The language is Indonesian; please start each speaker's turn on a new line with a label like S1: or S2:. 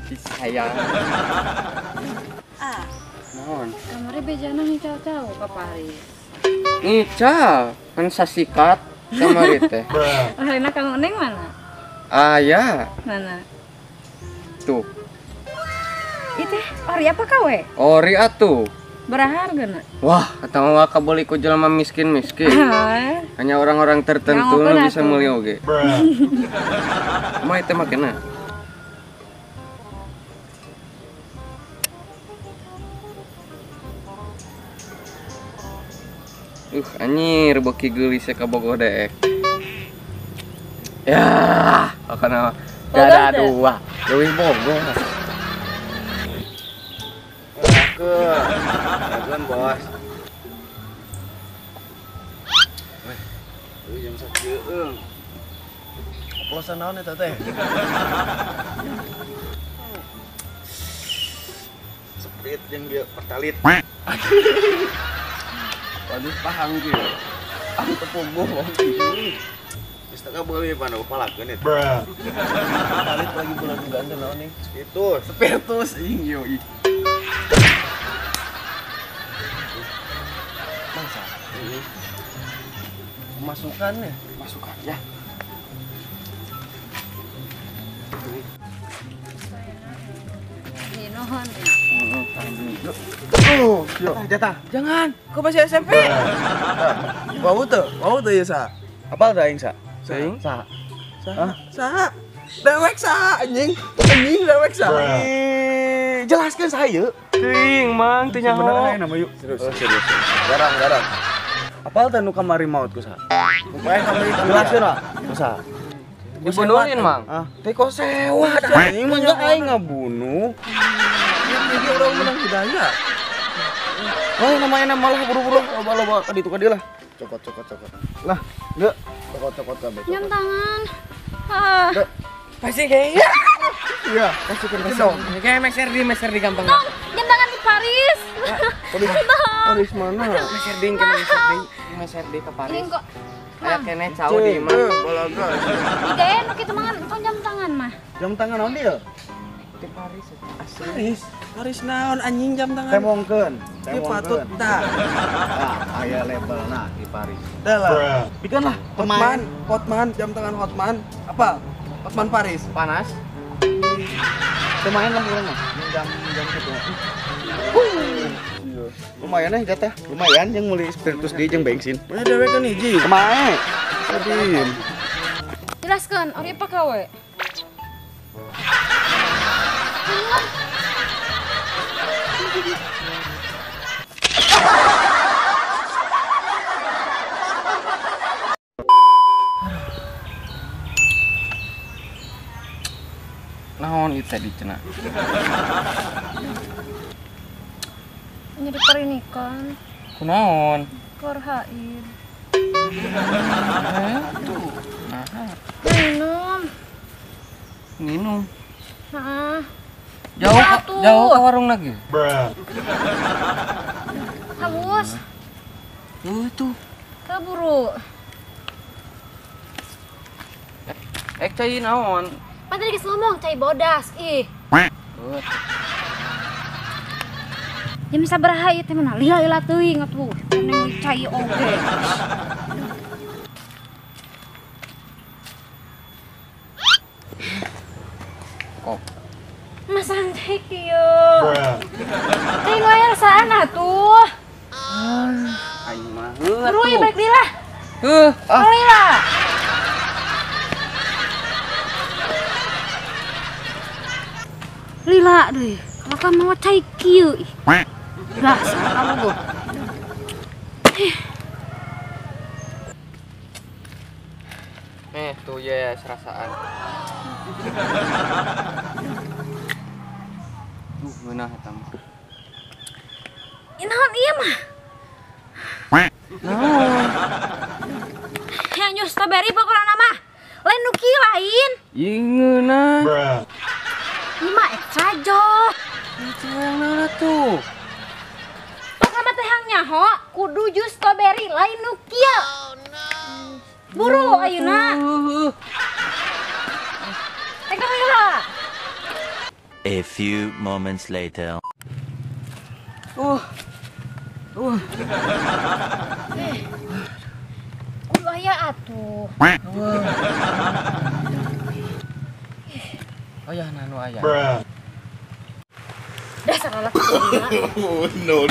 S1: Sayang.
S2: Ah,
S1: Naon?
S2: kamarnya bejana ngicau-cau ka Paris.
S1: Ngical, kan sasikat sama teh.
S2: Akhirnya Kang Neng mana?
S1: Aya,
S2: Mana?
S1: tuh.
S2: Itu ori apa kawe?
S1: Ori atuh.
S2: Berharga na?
S1: Wah, kata mah kabeli ku jelema miskin-miskin. Hanya orang-orang tertentu
S2: Ngaokeun
S1: nu bisa
S2: atuh.
S1: meuli oge. Mah itu mah kena. Anjir, beki geulis ka bogoh deek. Ya, karena gak ada dua. Dewi bogoh. Jagoan bos. Weh, jam 1 oplosan naon eta teh? Seprit yang dia pertalit. Waduh paham gitu. Aku tepung bohong gitu. Geus teu beuli panu palakeun eta. Pertalit lagi bulan ganda naon nih? Spiritus ing yo. Masa? Masukan nih, masukan ya.
S2: Nuhun.
S3: Oh, jatah. Jangan. Kau masih SMP. Wau tuh ya sa.
S1: Apa ada aing sa?
S3: Saing?
S1: Sa.
S3: Sa. Dewek sa anjing. Anjing dewek sa. Jelaskan saya.
S1: Teuing mang teu nyaho.
S3: Sebenarnya nama yuk. Serius. Garang. Apal teh nu kamari maut ku sa? Upaya kamari jelaskeun lah. Ku sa.
S1: Dibunuhin mang.
S3: Ah, teh kok sewa dah. Anjing mah nya aing ngabunuh. Jadi orang menang hidayah. Wah, namanya malah buru-buru loba-loba ka ditu ka dieu lah. Cokot. Lah, deu cokot kabeh.
S2: Jam tangan. Ah,
S3: Pasti kayak iya, kasihkan dong.
S1: Kayak meser di gampang.
S2: Tong, jam tangan di Paris.
S3: Paris mana?
S1: Meser di ke Paris.
S2: Ini kok.
S1: Kayak kene cau di mah.
S3: Balaga.
S2: Tiga enak itu mangan, tong jam tangan mah.
S3: Jam tangan naon dia?
S1: Di Paris.
S3: Paris naon anjing jam tangan. Temongkeun. Ieu patut tah.
S4: Nah, aya labelna di Paris.
S3: Dah lah. Bikin lah. Hotman, jam tangan Hotman. Apa? Hotman Paris.
S1: Panas.
S3: Lumayan lah urang mah. Jam kitu. Lumayan jatah. Lumayan yang meuli spiritus di jeung bensin. Punya dewe kan hiji. Kemae. Sedih.
S2: Jelaskan, ori apa kawe?
S1: Naon ieu tadi cenah?
S2: Jadi perinikan,
S1: Kunaon?
S2: kor haid.
S1: Nah,
S2: Minum.
S1: minum.
S2: Nah,
S1: Jauh
S2: Atuh.
S1: jauh ke warung lagi.
S2: haus.
S1: Tuh.
S2: Kaburu.
S1: Cai naon?
S2: Pan tadi geus ngomong cai bodas. Ih, jam sabaraha ieu teh mana? Lila teuing atuh. Neng cai oge.
S1: Kok
S2: Masang cai kieu. Cai nu aya rasaan atuh.
S1: aing mah
S2: Ruy balik deui lah.
S1: ah.
S2: Lila. Lila deui. Kalau kamu mau cai kieu. Dasar kamu go.
S1: Tuh ya serasaan. Beunah eta mah.
S2: Naon ieu mah?
S1: Naon?
S2: Yang nyus strawberry pokokna mah. Lain nu kieu lain.
S1: Ingeuna.
S2: Ieu mah extra jok.
S1: Itu yang mana tuh?
S2: Pokokna teh hang nyaho kudu jus strawberry lain nu kieu. Buru ayeuna. Teh Lila.
S5: A few moments later.
S2: Kudu aya atuh.
S3: Ayah nanu ayah.
S2: Dasar anak tuna.
S1: No.